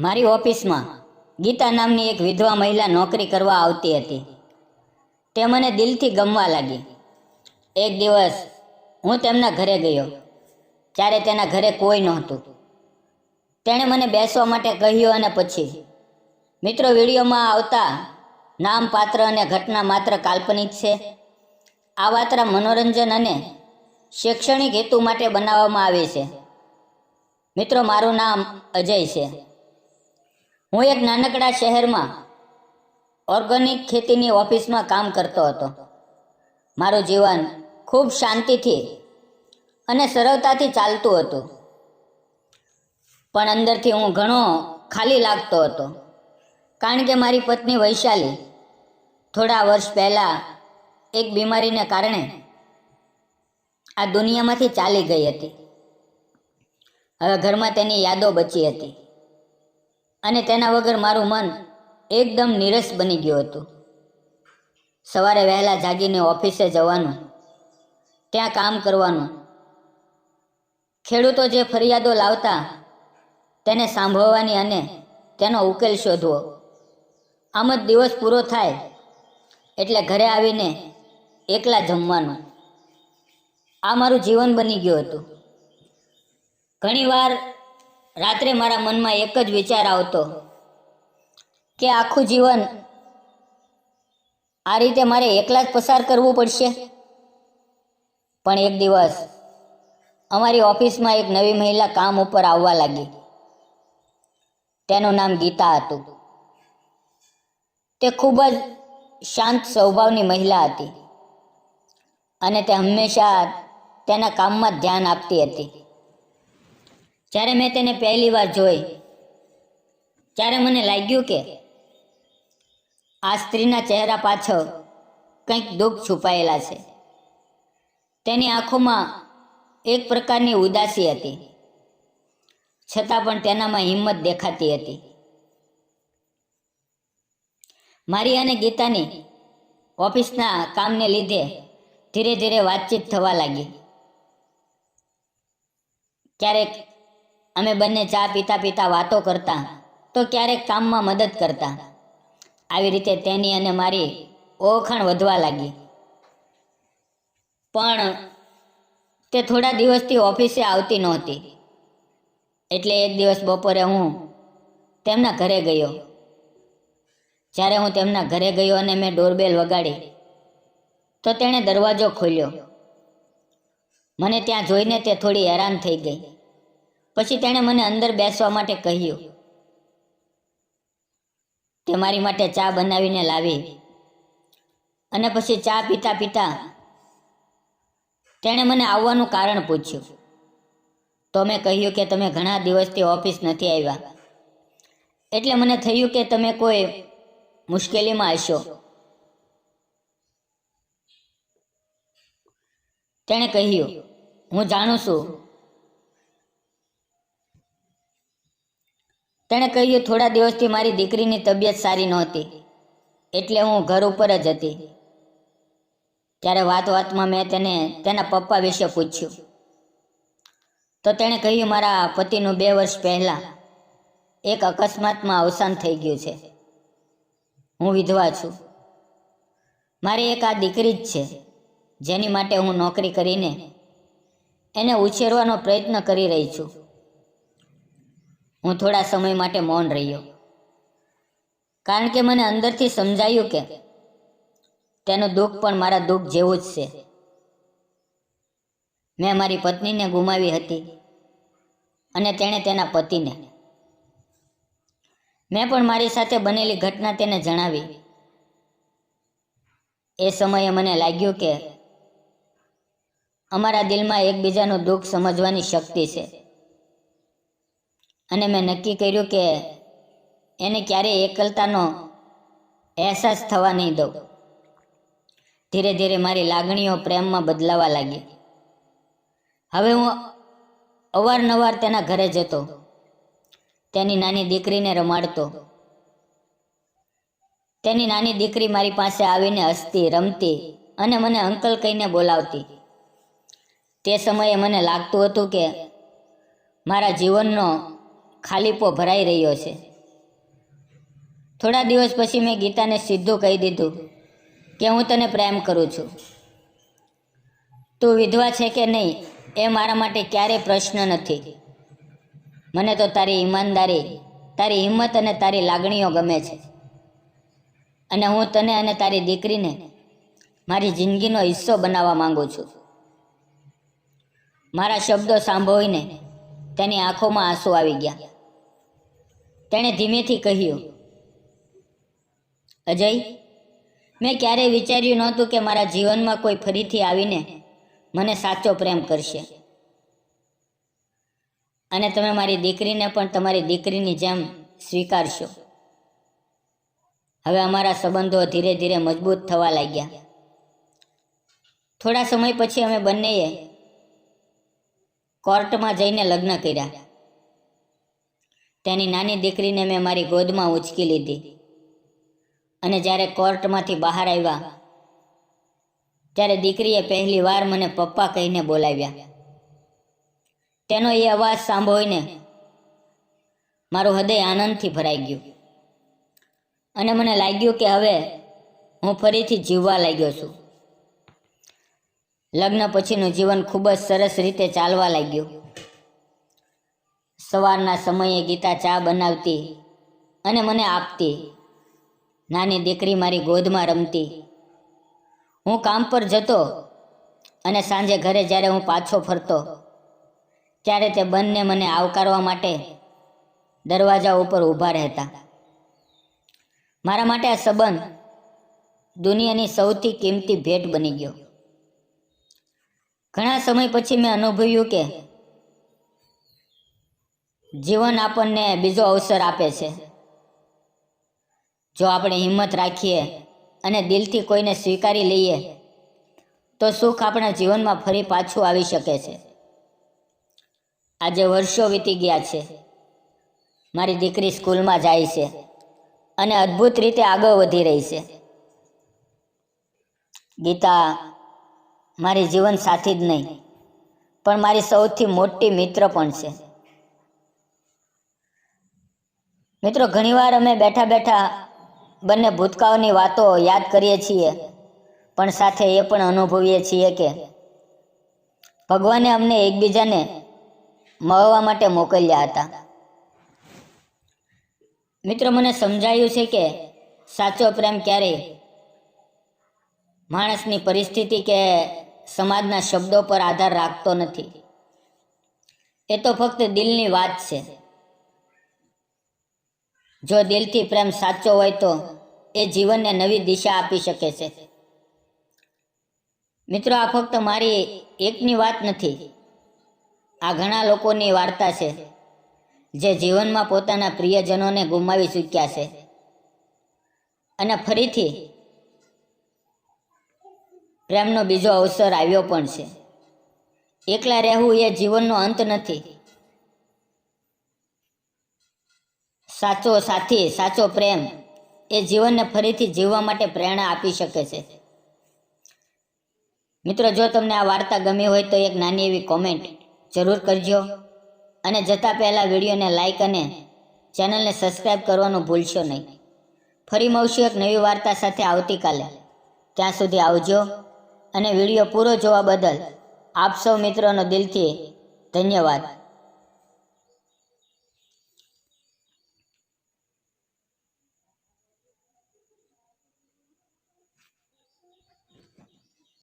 મારી ઓફિસમાં ગીતા નામની એક વિધવા મહિલા નોકરી કરવા આવતી હતી. તે મને દિલથી ગમવા લાગી. એક દિવસ હું તેમના ઘરે ગયો, ત્યારે તેના ઘરે કોઈ નહોતું. તેણે મને બેસવા માટે કહ્યું અને પછી, મિત્રો, વિડીયોમાં આવતા નામ, પાત્ર અને ઘટના માત્ર કાલ્પનિક છે. આ વાર્તા મનોરંજન અને શૈક્ષણિક હેતુ માટે બનાવવામાં આવી છે. મિત્રો, મારું નામ અજય છે. હું એક નાનકડા શહેરમાં ઓર્ગેનિક ખેતીની ઓફિસમાં કામ કરતો હતો. મારું જીવન ખૂબ શાંતિથી અને સરળતાથી ચાલતું હતું, પણ અંદરથી હું ઘણો ખાલી લાગતો હતો, કારણ કે મારી પત્ની વૈશાલી થોડા વર્ષ પહેલાં એક બીમારીને કારણે આ દુનિયામાંથી ચાલી ગઈ હતી. હવે ઘરમાં તેની યાદો બચી હતી અને તેના વગર મારું મન એકદમ નીરસ બની ગયું હતું. સવારે વહેલા જાગીને ઓફિસે જવાનું, ત્યાં કામ કરવાનું, ખેડૂતો જે ફરિયાદો લાવતા તેને સાંભળવાની અને તેનો ઉકેલ શોધવો. આમ જ દિવસ પૂરો થાય એટલે ઘરે આવીને એકલા જમવાનું. આ મારું જીવન બની ગયું હતું. ઘણીવાર રાત્રે મારા મનમાં એક જ વિચાર આવતો કે આખું જીવન આ રીતે મારે એકલા જ પસાર કરવું પડશે. પણ એક દિવસ અમારી ઓફિસમાં એક નવી મહિલા કામ ઉપર આવવા લાગી. તેનું નામ ગીતા હતું. તે ખૂબ જ શાંત સ્વભાવની મહિલા હતી અને તે હંમેશા તેના કામમાં જ ધ્યાન આપતી હતી. જ્યારે મેં તેને પહેલી વાર જોઈ, ત્યારે મને લાગ્યું કે આ સ્ત્રીના ચહેરા પાછળ કંઈક દુઃખ છુપાયેલા છે. તેની આંખોમાં એક પ્રકારની ઉદાસી હતી, છતાં પણ તેનામાં હિંમત દેખાતી હતી. મારી અને ગીતાની ઓફિસના કામને લીધે ધીરે ધીરે વાતચીત થવા લાગી. ક્યારેક અમે બંને ચા પીતા પીતા વાતો કરતા, તો ક્યારેક કામમાં મદદ કરતા. આવી રીતે તેની અને મારી ઓળખાણ વધવા લાગી. પણ તે થોડા દિવસથી ઓફિસે આવતી નહોતી. એટલે એક દિવસ બપોરે હું તેમના ઘરે ગયો. જ્યારે હું તેમના ઘરે ગયો અને મેં ડોરબેલ વગાડી, તો તેણે દરવાજો ખોલ્યો. મને ત્યાં જોઈને તે થોડી હેરાન થઈ ગઈ. પછી તેણે મને અંદર બેસવા માટે કહ્યું. તે મારી માટે ચા બનાવીને લાવી અને પછી ચા પીતા પીતા તેણે મને આવવાનું કારણ પૂછ્યું. તો મેં કહ્યું કે તમે ઘણા દિવસથી ઓફિસ નથી આવ્યા, એટલે મને થયું કે તમે કોઈ મુશ્કેલીમાં હશો. તેણે કહ્યું, હું જાણું છું. તેણે કહ્યું, થોડા દિવસથી મારી દીકરીની તબિયત સારી નહોતી, એટલે હું ઘર ઉપર જ હતી. ત્યારે વાત વાતમાં મેં તેને તેના પપ્પા વિશે પૂછ્યું. તો તેણે કહ્યું, મારા પતિનું 2 વર્ષ પહેલાં એક અકસ્માતમાં અવસાન થઈ ગયું છે. હું વિધવા છું. મારી એક આ દીકરી જ છે, જેની માટે હું નોકરી કરીને એને ઉછેરવાનો પ્રયત્ન કરી રહી છું. હું થોડા સમય માટે મૌન રહ્યો, કારણ કે મને અંદરથી સમજાયું કે તેનું દુઃખ પણ મારા દુઃખ જેવું જ છે. મેં મારી પત્નીને ગુમાવી હતી અને તેણે તેના પતિને. મેં પણ મારી સાથે બનેલી ઘટના તેને જણાવી. એ સમયે મને લાગ્યું કે અમારા દિલમાં એકબીજાનું દુઃખ સમજવાની શક્તિ છે, અને મેં નક્કી કર્યું કે એને ક્યારેય એકલતાનો અહેસાસ થવા નહીં દઉં. ધીરે ધીરે મારી લાગણીઓ પ્રેમમાં બદલાવા લાગી. હવે હું અવારનવાર તેના ઘરે જતો, તેની નાની દીકરીને રમાડતો. તેની નાની દીકરી મારી પાસે આવીને હસતી, રમતી અને મને અંકલ કહીને બોલાવતી. તે સમયે મને લાગતું હતું કે મારા જીવનનો ખાલીપો ભરાઈ રહ્યો છે. થોડા દિવસ પછી મેં ગીતાને સીધું કહી દીધું કે હું તને પ્રેમ કરું છું. તું વિધવા છે કે નહીં એ મારા માટે ક્યારેય પ્રશ્ન નથી. મને તો તારી ઈમાનદારી, તારી હિંમત અને તારી લાગણીઓ ગમે છે. અને હું તને અને તારી દીકરીને મારી જિંદગીનો હિસ્સો બનાવવા માંગુ છું. મારા શબ્દો સાંભળીને તેની આંખોમાં આંસુ આવી ગયા. તેણે ધીમેથી કહ્યું, અજય, મેં ક્યારેય વિચાર્યું નહોતું કે મારા જીવનમાં કોઈ ફરીથી આવીને મને સાચો પ્રેમ કરશે. અને તમે મારી દીકરીને પણ તમારી દીકરીની જેમ સ્વીકારશો. હવે અમારા સંબંધો ધીરે ધીરે મજબૂત થવા લાગ્યા. થોડા સમય પછી અમે બંનેએ કોર્ટમાં જઈને લગ્ન કર્યા. તેની નાની દીકરીને મેં મારી ગોદમાં ઉંચકી લીધી. અને જ્યારે કોર્ટમાંથી બહાર આવ્યા ત્યારે દીકરીએ પહેલી વાર મને પપ્પા કહીને બોલાવ્યા. તેનો એ અવાજ સાંભળીને મારું હૃદય આનંદથી ભરાઈ ગયું. અને મને લાગ્યું કે હવે હું ફરીથી જીવવા લાગ્યો છું. લગ્ન પછીનું જીવન ખૂબ જ સરસ રીતે ચાલવા લાગ્યું. સવારના સમયે ગીતા ચા બનાવતી અને મને આપતી. નાની દીકરી મારી ગોદમાં રમતી. હું કામ પર જતો અને સાંજે ઘરે જ્યારે હું પાછો ફરતો ત્યારે તે બંને મને આવકારવા માટે દરવાજા ઉપર ઊભા રહેતા. મારા માટે આ સંબંધ દુનિયાની સૌથી કિંમતી ભેટ બની ગયો. ઘણા સમય પછી મેં અનુભવ્યું કે જીવન આપણને બીજો અવસર આપે છે. જો આપણે હિંમત રાખીએ અને દિલથી કોઈને સ્વીકારી લઈએ તો સુખ આપણા જીવનમાં ફરી પાછું આવી શકે છે. આજે વર્ષો વીતી ગયા છે. મારી દીકરી સ્કૂલમાં જાય છે અને અદ્ભુત રીતે આગળ વધી રહી છે. ગીતા મારી જીવન સાથી જ નહીં પણ મારી સૌથી મોટી મિત્ર પણ છે. મિત્રો, ઘણીવાર અમે બેઠા બેઠા બંને ભૂતકાળની વાતો યાદ કરીએ છીએ પણ સાથે એ પણ અનુભવીએ છીએ કે ભગવાને અમને એકબીજાને મળવા માટે મોકલ્યા હતા. મિત્રો, મને સમજાયું છે કે સાચો પ્રેમ ક્યારેય માણસની પરિસ્થિતિ કે સમાજના શબ્દો પર આધાર રાખતો નથી. એ તો ફક્ત દિલની વાત છે. જો દિલથી પ્રેમ સાચો હોય તો એ જીવનને નવી દિશા આપી શકે છે. મિત્રો, આ ફક્ત મારી એકની વાત નથી. આ ઘણા લોકોની વાર્તા છે જે જીવનમાં પોતાના પ્રિયજનોને ગુમાવી ચૂક્યા છે અને ફરીથી પ્રેમનો બીજો અવસર આવ્યો પણ છે. એકલા રહેવું એ જીવનનો અંત નથી. સાચો સાથી, સાચો પ્રેમ એ જીવનને ફરીથી જીવવા માટે પ્રેરણા આપી શકે છે. મિત્રો, જો તમને આ વાર્તા ગમી હોય તો એક નાની એવી કોમેન્ટ જરૂર કરજો અને જતા પહેલાં વિડીયોને લાઈક અને ચેનલને સબસ્ક્રાઈબ કરવાનું ભૂલશો નહીં. ફરી મળશું એક નવી વાર્તા સાથે આવતીકાલે. ત્યાં સુધી આવજો અને વિડીયો પૂરો જોવા બદલ આપ સૌ મિત્રોનો દિલથી ધન્યવાદ.